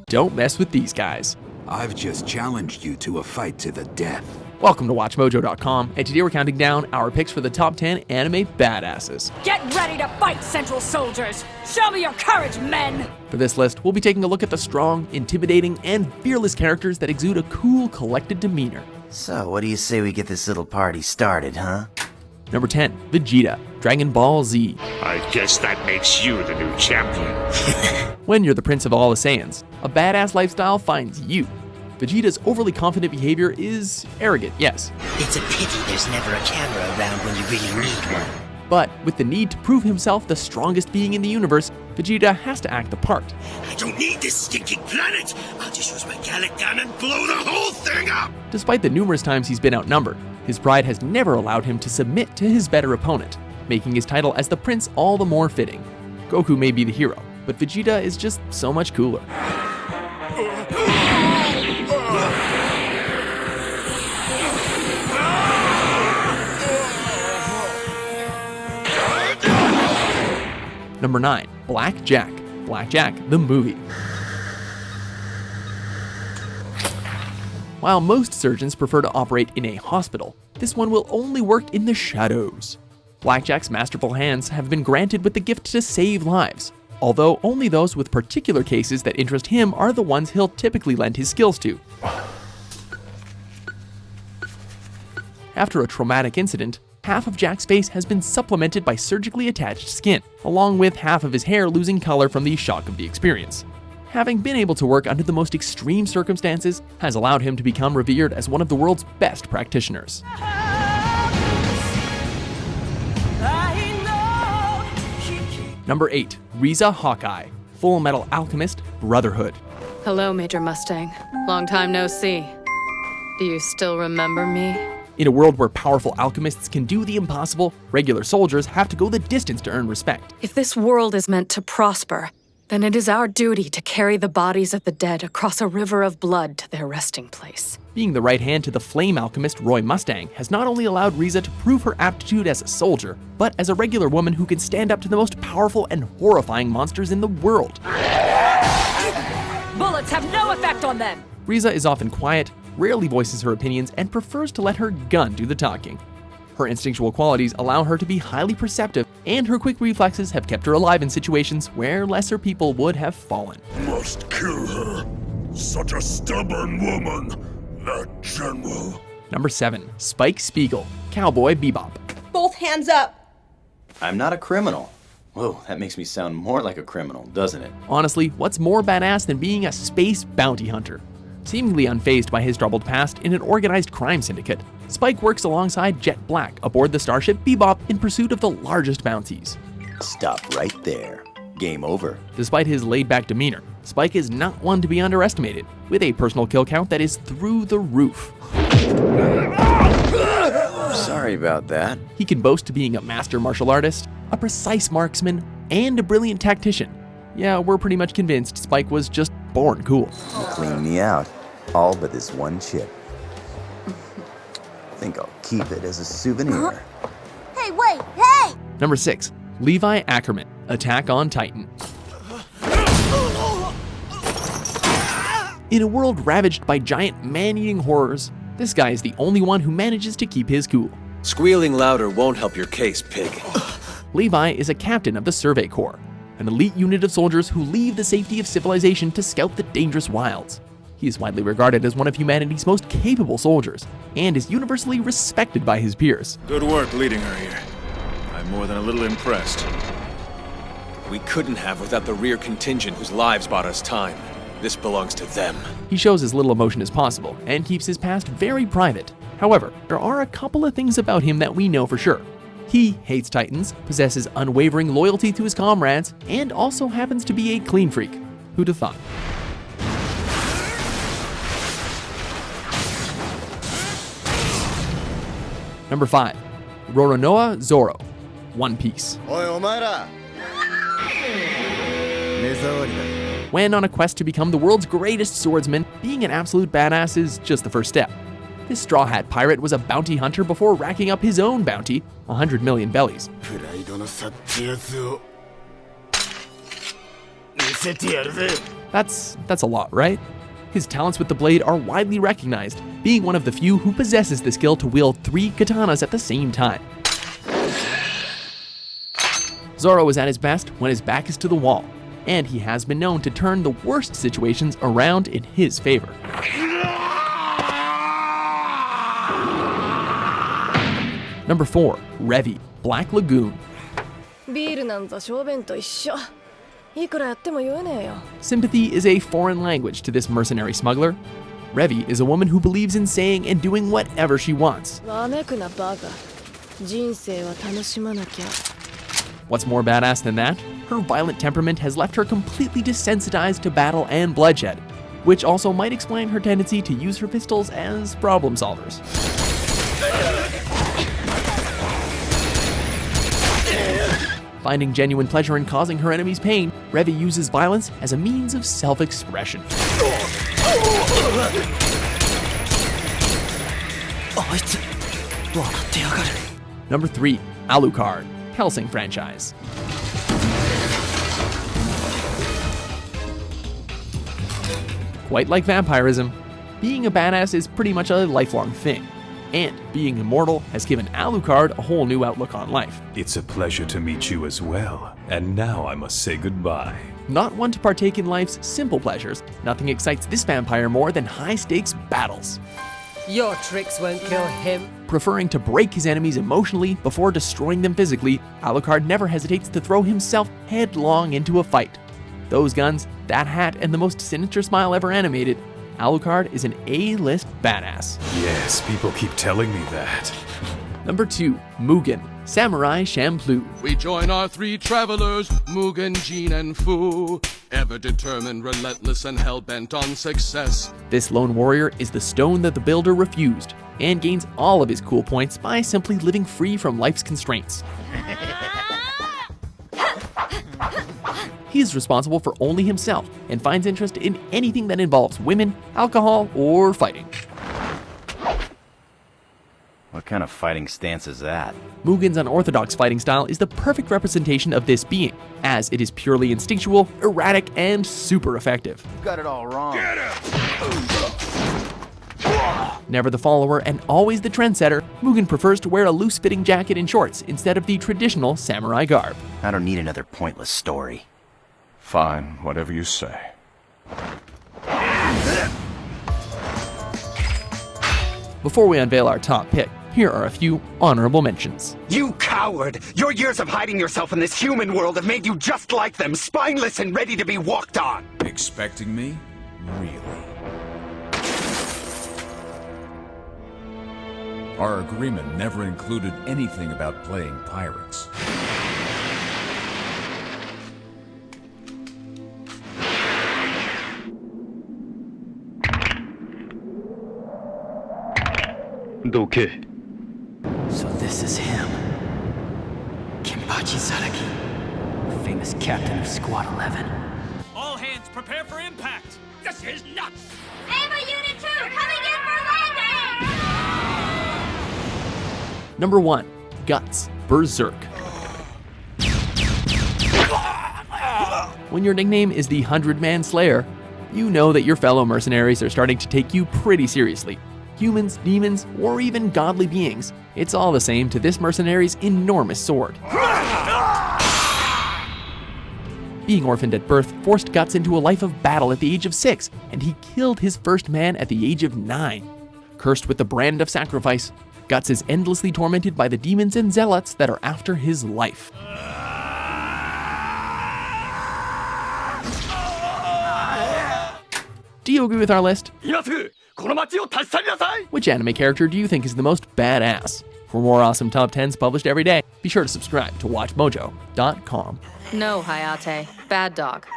don't mess with these guys. I've just challenged you to a fight to the death. Welcome to WatchMojo.com, and today we're counting down our picks for the top 10 anime badasses. Get ready to fight, Central Soldiers! Show me your courage, men! For this list, we'll be taking a look at the strong, intimidating, and fearless characters that exude a cool, collected demeanor. So, what do you say we get this little party started, huh? Number 10, Vegeta, Dragon Ball Z. I guess that makes you the new champion. When you're the prince of all the Saiyans, a badass lifestyle finds you. Vegeta's overly confident behavior is arrogant, yes. It's a pity there's never a camera around when you really need one. But with the need to prove himself the strongest being in the universe, Vegeta has to act the part. I don't need this stinking planet. I'll just use my Gallic gun and blow the whole thing up. Despite the numerous times he's been outnumbered, his pride has never allowed him to submit to his better opponent, making his title as the prince all the more fitting. Goku may be the hero, but Vegeta is just so much cooler. Number 9, Black Jack. Black Jack, the movie. While most surgeons prefer to operate in a hospital, this one will only work in the shadows. Black Jack's masterful hands have been granted with the gift to save lives, although only those with particular cases that interest him are the ones he'll typically lend his skills to. After a traumatic incident, half of Jack's face has been supplemented by surgically attached skin, along with half of his hair losing color from the shock of the experience. Having been able to work under the most extreme circumstances has allowed him to become revered as one of the world's best practitioners. Number 8, Riza Hawkeye, Full Metal Alchemist Brotherhood. Hello, Major Mustang. Long time no see. Do you still remember me? In a world where powerful alchemists can do the impossible, regular soldiers have to go the distance to earn respect. If this world is meant to prosper, then it is our duty to carry the bodies of the dead across a river of blood to their resting place. Being the right hand to the flame alchemist Roy Mustang has not only allowed Riza to prove her aptitude as a soldier, but as a regular woman who can stand up to the most powerful and horrifying monsters in the world. Bullets have no effect on them! Riza is often quiet, rarely voices her opinions, and prefers to let her gun do the talking. Her instinctual qualities allow her to be highly perceptive, and her quick reflexes have kept her alive in situations where lesser people would have fallen. Must kill her. Such a stubborn woman. That general. Number 7, Spike Spiegel, Cowboy Bebop. Both hands up! I'm not a criminal. Whoa, that makes me sound more like a criminal, doesn't it? Honestly, what's more badass than being a space bounty hunter? Seemingly unfazed by his troubled past in an organized crime syndicate, Spike works alongside Jet Black aboard the starship Bebop in pursuit of the largest bounties. Stop right there. Game over. Despite his laid-back demeanor, Spike is not one to be underestimated, with a personal kill count that is through the roof. Sorry about that. He can boast to being a master martial artist, a precise marksman, and a brilliant tactician. Yeah, we're pretty much convinced Spike was just born cool. Clean me out. All but this one chip. Think I'll keep it as a souvenir. Hey, wait, hey! Number 6, Levi Ackerman, Attack on Titan. In a world ravaged by giant man-eating horrors, this guy is the only one who manages to keep his cool. Squealing louder won't help your case, pig. Levi is a captain of the Survey Corps, an elite unit of soldiers who leave the safety of civilization to scout the dangerous wilds. He is widely regarded as one of humanity's most capable soldiers, and is universally respected by his peers. Good work leading her here. I'm more than a little impressed. We couldn't have without the rear contingent whose lives bought us time. This belongs to them. He shows as little emotion as possible, and keeps his past very private. However, there are a couple of things about him that we know for sure. He hates Titans, possesses unwavering loyalty to his comrades, and also happens to be a clean freak. Who'd have thought? Number 5, Roronoa Zoro, One Piece. When on a quest to become the world's greatest swordsman, being an absolute badass is just the first step. This Straw Hat pirate was a bounty hunter before racking up his own bounty, 100 million bellies. That's a lot, right? His talents with the blade are widely recognized, being one of the few who possesses the skill to wield 3 katanas at the same time. Zoro is at his best when his back is to the wall, and he has been known to turn the worst situations around in his favor. Number 4, Revi, Black Lagoon. Sympathy is a foreign language to this mercenary smuggler. Revi is a woman who believes in saying and doing whatever she wants. What's more badass than that? Her violent temperament has left her completely desensitized to battle and bloodshed, which also might explain her tendency to use her pistols as problem solvers. Finding genuine pleasure in causing her enemies pain, Revi uses violence as a means of self-expression. Number 3, Alucard, Hellsing franchise. Quite like vampirism, being a badass is pretty much a lifelong thing. And being immortal has given Alucard a whole new outlook on life. It's a pleasure to meet you as well. And now I must say goodbye. Not one to partake in life's simple pleasures, nothing excites this vampire more than high-stakes battles. Your tricks won't kill him. Preferring to break his enemies emotionally before destroying them physically, Alucard never hesitates to throw himself headlong into a fight. Those guns, that hat, and the most sinister smile ever animated, Alucard is an A-list badass. Yes, people keep telling me that. Number 2, Mugen, Samurai Champloo. We join our 3 travelers, Mugen, Jin, and Fu, ever determined, relentless, and hell-bent on success. This lone warrior is the stone that the builder refused, and gains all of his cool points by simply living free from life's constraints. He is responsible for only himself, and finds interest in anything that involves women, alcohol, or fighting. What kind of fighting stance is that? Mugen's unorthodox fighting style is the perfect representation of this being, as it is purely instinctual, erratic, and super effective. You got it all wrong. Get him! Never the follower and always the trendsetter, Mugen prefers to wear a loose-fitting jacket and shorts instead of the traditional samurai garb. I don't need another pointless story. Fine, whatever you say. Before we unveil our top pick, here are a few honorable mentions. You coward! Your years of hiding yourself in this human world have made you just like them, spineless and ready to be walked on! Expecting me? Really? Our agreement never included anything about playing pirates. So this is him. Kenpachi Zaraki, famous captain of Squad 11. All hands prepare for impact! This is nuts! Ava Unit 2, coming in for landing! Number 1, Guts, Berserk. When your nickname is the 100-Man Slayer, you know that your fellow mercenaries are starting to take you pretty seriously. Humans, demons, or even godly beings, it's all the same to this mercenary's enormous sword. Being orphaned at birth forced Guts into a life of battle at the age of 6, and he killed his first man at the age of 9. Cursed with the brand of sacrifice, Guts is endlessly tormented by the demons and zealots that are after his life. Do you agree with our list? Which anime character do you think is the most badass? For more awesome top 10s published every day, be sure to subscribe to WatchMojo.com. No, Hayate. Bad dog.